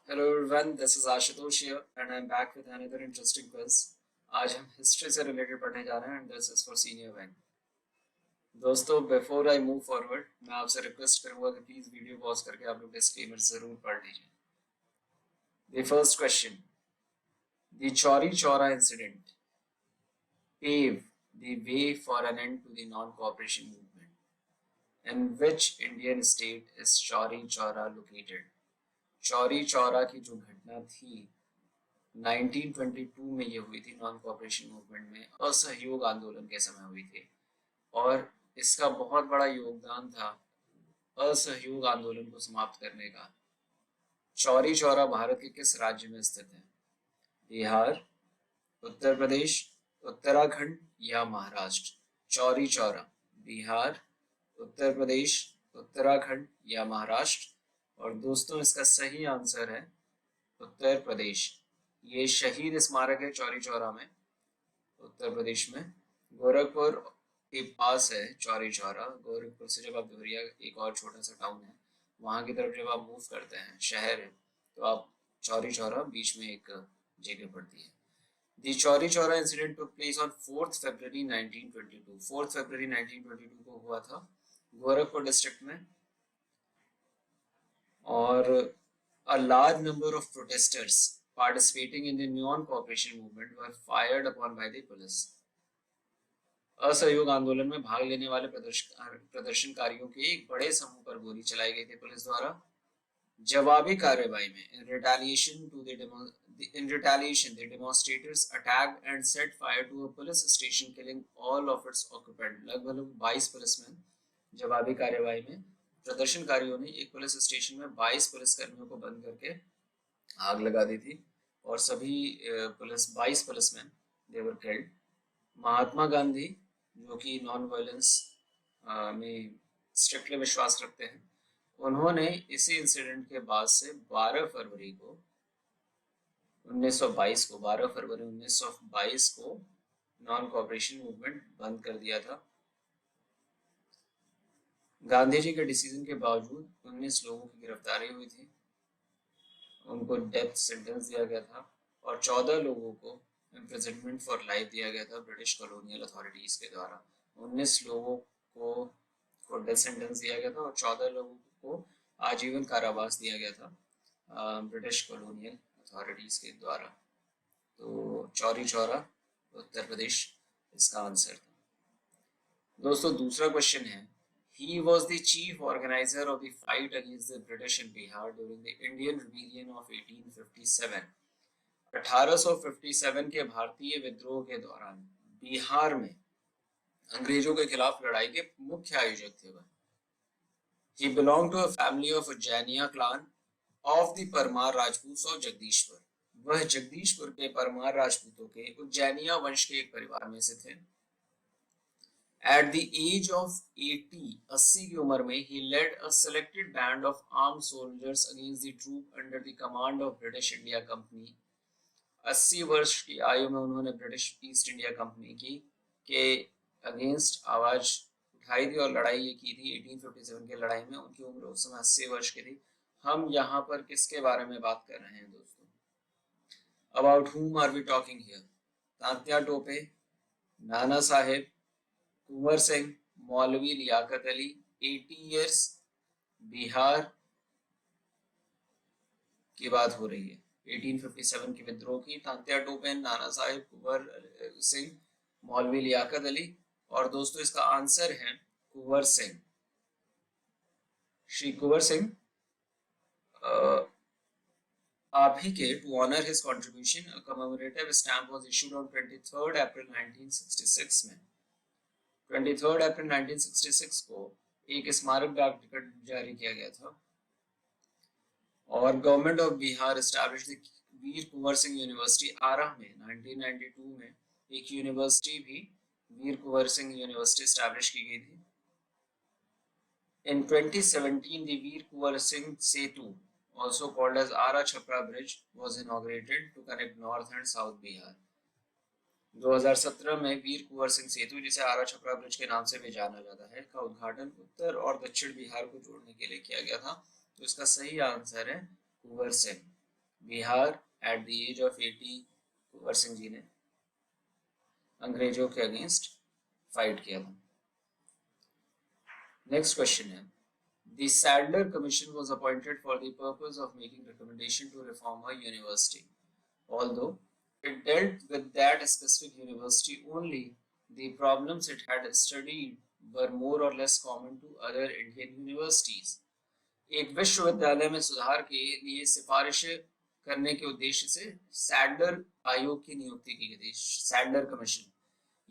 Hello everyone, this is Ashutosh here and I'm back with another interesting quiz. आज हम history से related पढ़ने जा रहे हैं and this is for senior one. दोस्तों बिफोर आई मूव फॉरवर्ड मैं आपसे रिक्वेस्ट करूंगा कि प्लीज वीडियो पॉज करके आप लोग डिस्क्लेमर जरूर पढ़ लीजिए। The first question, the Chauri Chaura incident paved the way for an end to the non-cooperation movement. In which Indian state is Chauri Chaura located? Chauri Chaura की जो घटना थी 1922 में ये हुई थी, नॉन कॉपरेशन मूवमेंट में असहयोग आंदोलन के समय हुई थी और इसका बहुत बड़ा योगदान था असहयोग आंदोलन को समाप्त करने का। चौरी चौरा भारत के किस राज्य में स्थित है? बिहार, उत्तर प्रदेश, उत्तराखंड या महाराष्ट्र? चौरी चौरा बिहार, उत्तर प्रदेश, उत्तराखंड या महाराष्ट्र? और दोस्तों इसका सही आंसर है उत्तर प्रदेश। ये शहीद स्मारक है चौरी चौरा में, उत्तर प्रदेश में, गोरखपुर के पास है चौरी चौरा। गोरखपुर से जब आप देवरिया, एक और छोटा सा टाउन है, वहां की तरफ जब आप मूव करते हैं, शहर है, तो आप चौरी चौरा बीच में एक जगह पड़ती है। The Chauri Chaura incident took place on 4th February 1922। 4th February 1922 को हुआ था गोरखपुर डिस्ट्रिक्ट में और a large number of protesters participating in the non-cooperation movement were fired upon by the police। असहयोग आंदोलन में भाग लेने वाले प्रदर्शनकारियों के एक बड़े समूह पर गोली चलाई गई थी पुलिस द्वारा। जवाबी कार्रवाई में in retaliation the demonstrators attacked and set fire to a police station killing all of its occupants। लगभग 22 पुलिसमैन, जवाबी कार्रवाई में प्रदर्शनकारियों ने एक पुलिस स्टेशन में 22 पुलिसकर्मियों को बंद करके आग लगा दी थी और सभी 22 policeman they were killed. Mahatma Gandhi जो कि नॉन वायलेंस में स्ट्रिक्टली विश्वास रखते हैं, उन्होंने इसी इंसिडेंट के बाद से 12 फरवरी 1922 को नॉन कॉपरेशन मूवमेंट बंद कर दिया था। गांधी जी के डिसीजन के बावजूद 19 लोगों की गिरफ्तारी हुई थी, उनको डेथ सेंटेंस दिया गया था और 14 लोगों को इम्प्रिजनमेंट फॉर लाइफ दिया गया था ब्रिटिश कॉलोनियल अथॉरिटीज के द्वारा। 19 लोगों को डेथ सेंटेंस दिया गया था और 14 लोगों को आजीवन कारावास दिया गया था ब्रिटिश कॉलोनियल अथॉरिटीज के द्वारा। तो चौरी चौरा उत्तर प्रदेश इसका आंसर था। दोस्तों दूसरा क्वेश्चन है, he was the chief organizer of the fight against the British in Bihar during the Indian Rebellion of 1857। 1857 के भारतीय विद्रोह के दौरान बिहार में अंग्रेजों के खिलाफ लड़ाई के मुख्य आयोजक थे वह। He belonged to a family of Jainiya clan of the Parmar Rajput of Jagdishpur. वह जगदीशपुर के परमार राजपूतों के उज्जैनिया वंश के एक परिवार में से थे। At the age of 80 की उम्र में he led a selected band of armed soldiers against the troop under the command of British India Company। 80 वर्ष की आयु में उन्होंने ब्रिटिश ईस्ट इंडिया कंपनी के अगेंस्ट आवाज उठाई थी और लड़ाई ये की थी 1857 की लड़ाई में। उनकी उम्र उस समय 80 वर्ष की थी। हम यहाँ पर किसके बारे में बात कर रहे हैं दोस्तों? About whom are we talking here? Tatya Tope, Nana Saheb, Kunwar Singh, मौलवी लियाकत अली, 80 इयर्स, बिहार की बात हो रही है 1857 के विद्रोह की। तात्या टोपे, नाना साहेब, कुंवर सिंह, मौलवी लियाकत अली और दोस्तों इसका आंसर है कुंवर सिंह। श्री कुंवर सिंह आप ही के to honour his contribution a commemorative stamp was issued on 23 April 1966 में। 23 अप्रैल 1966 को एक स्मारक डाक टिकट जारी किया गया था और government of Bihar established Veer Kunwar Singh university Arrah में 1992 में एक यूनिवर्सिटी भी वीर कुंवर सिंह यूनिवर्सिटी एस्टैब्लिश की गई थी। In 2017 the Veer Kunwar Singh Setu also called as Ara Chhapra Bridge was inaugurated to connect north and south Bihar। 2017 में वीर कुंवर सिंह सेतु, जिसे आरा छपरा ब्रिज के नाम से भी जाना जाता है, का उद्घाटन उत्तर और दक्षिण बिहार को जोड़ने के लिए किया गया था। तो इसका सही आंसर है Kunwar Singh. Bihar at the age of 80 Kunwar Singh ji ने अंग्रेजों के अगेंस्ट फाइट किया था। नेक्स्ट क्वेश्चन है, The Sadler Commission was appointed for the purpose of making recommendation to reform a university. Although it dealt with that specific university only, the problems it had studied were more or less common to other Indian universities. एक विश्वविद्यालय में सुधार के लिए सिफारिशें करने के उद्देश्य से सैडलर आयोग की नियुक्ति की गई थी, सैडलर कमीशन।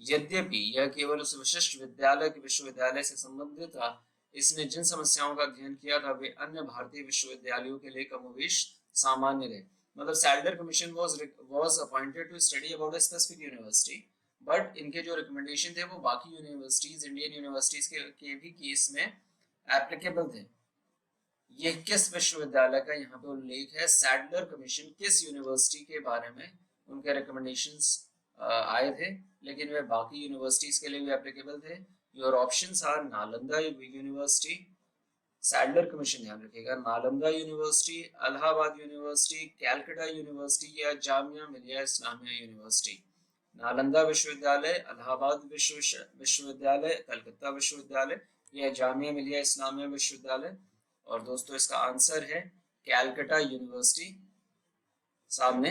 यद्यपि यह केवल उस विशिष्ट विद्यालय के विश्वविद्यालय से संबंधित था, इसने जिन समस्याओं का अध्ययन किया था वे अन्य भारतीय विश्वविद्यालयों के लिए कमोबेश सामान्य थे। मतलब Sadler commission was appointed to study about a specific university, but इनके जो रिकमेंडेशन थे वो बाकी यूनिवर्सिटीज, इंडियन यूनिवर्सिटीज के भी केस में एप्लीकेबल थे। ये किस विश्वविद्यालय का यहाँ पे उल्लेख है, सैडलर कमीशन किस यूनिवर्सिटी के बारे में उनके रिकमेंडेशंस आए थे, लेकिन वे बाकी यूनिवर्सिटीज के लिए भी एप्लीकेबल थे। Your options are Nalanda university, Sadler commission ध्यान रखिएगा, Nalanda university, Allahabad university, Calcutta university या जामिया मिलिया इस्लामिया यूनिवर्सिटी। नालंदा विश्वविद्यालय, इलाहाबाद विश्वविद्यालय, कलकत्ता विश्वविद्यालय या जामिया मिलिया इस्लामिया विश्वविद्यालय। और दोस्तों इसका आंसर है कैलकाटा यूनिवर्सिटी। सामने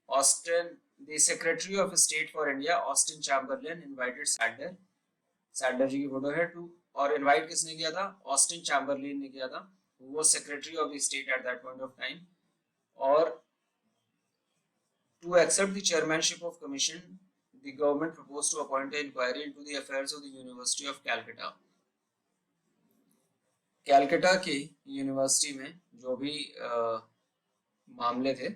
Austen, the secretary of state for India Austen Chamberlain invited Sadler, Sadler ji की फोटो है टू, और इनवाइट किसने किया था, ऑस्टिन चैम्बरलेन ने किया था, वो secretary of the state at that point of time. और to accept the chairmanship of commission the government proposed to appoint an inquiry into the affairs of the university of Calcutta. Calcutta की university में जो भी मामले थे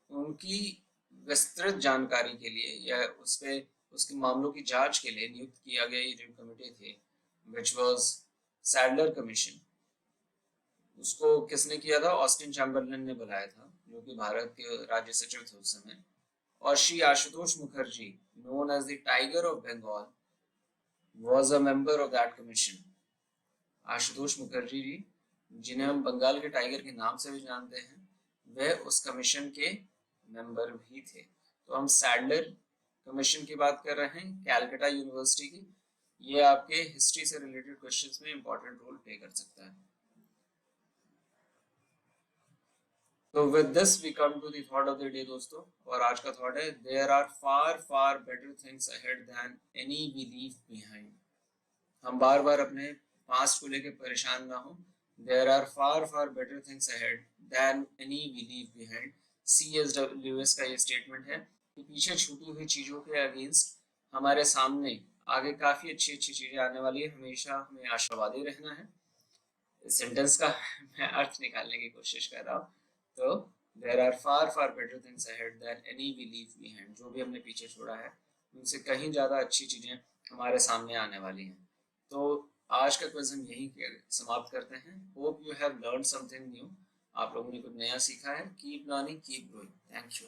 उनकी विस्तृत जानकारी के लिए या उसके मामलों की जांच के लिए नियुक्त किया गया ये जो कमेटी थी, which was सैडलर कमीशन, उसको किसने किया था, ऑस्टिन चैम्बरलेन ने बुलाया था, जो कि भारत के राज्य सचिव थे उस समय। और Shri Ashutosh Mukherjee, known as the Tiger of Bengal, was a member of that commission. Ashutosh Mukherjee ji, जिन्हें हम बंगाल के टाइगर के नाम से भी जानते हैं, वह उस कमीशन के मेंबर भी थे। तो हम सैडलर कमीशन की बात कर रहे हैं, कैलकाटा यूनिवर्सिटी की। ये आपके हिस्ट्री से रिलेटेड क्वेश्चंस में इंपॉर्टेंट रोल प्ले कर सकता है। तो with this we come to the thought of the day दोस्तों, और आज का थॉट है, there are far far better things ahead than any we leave behind. हम बार बार अपने पास्ट को लेकर परेशान ना हो। There are far far better things ahead than any we leave behind. C.S. Lewis का ये स्टेटमेंट है कि पीछे छूटी हुई चीजों के अगेंस्ट हमारे सामने आगे काफी अच्छी अच्छी चीजें आने वाली है, हमेशा हमें आशावादी रहना है। इस सेंटेंस का मैं अर्थ निकालने की कोशिश कर रहा हूँ। तो there are far far better things ahead than any we leave behind, जो भी हमने पीछे छोड़ा है उनसे कहीं ज्यादा अच्छी चीजें हमारे सामने आने वाली हैं। तो आज का क्विज हम यहीं समाप्त करते हैं। Hope you have learn something new. आप लोगों ने कुछ नया सीखा है। Keep learning, keep growing. Thank you.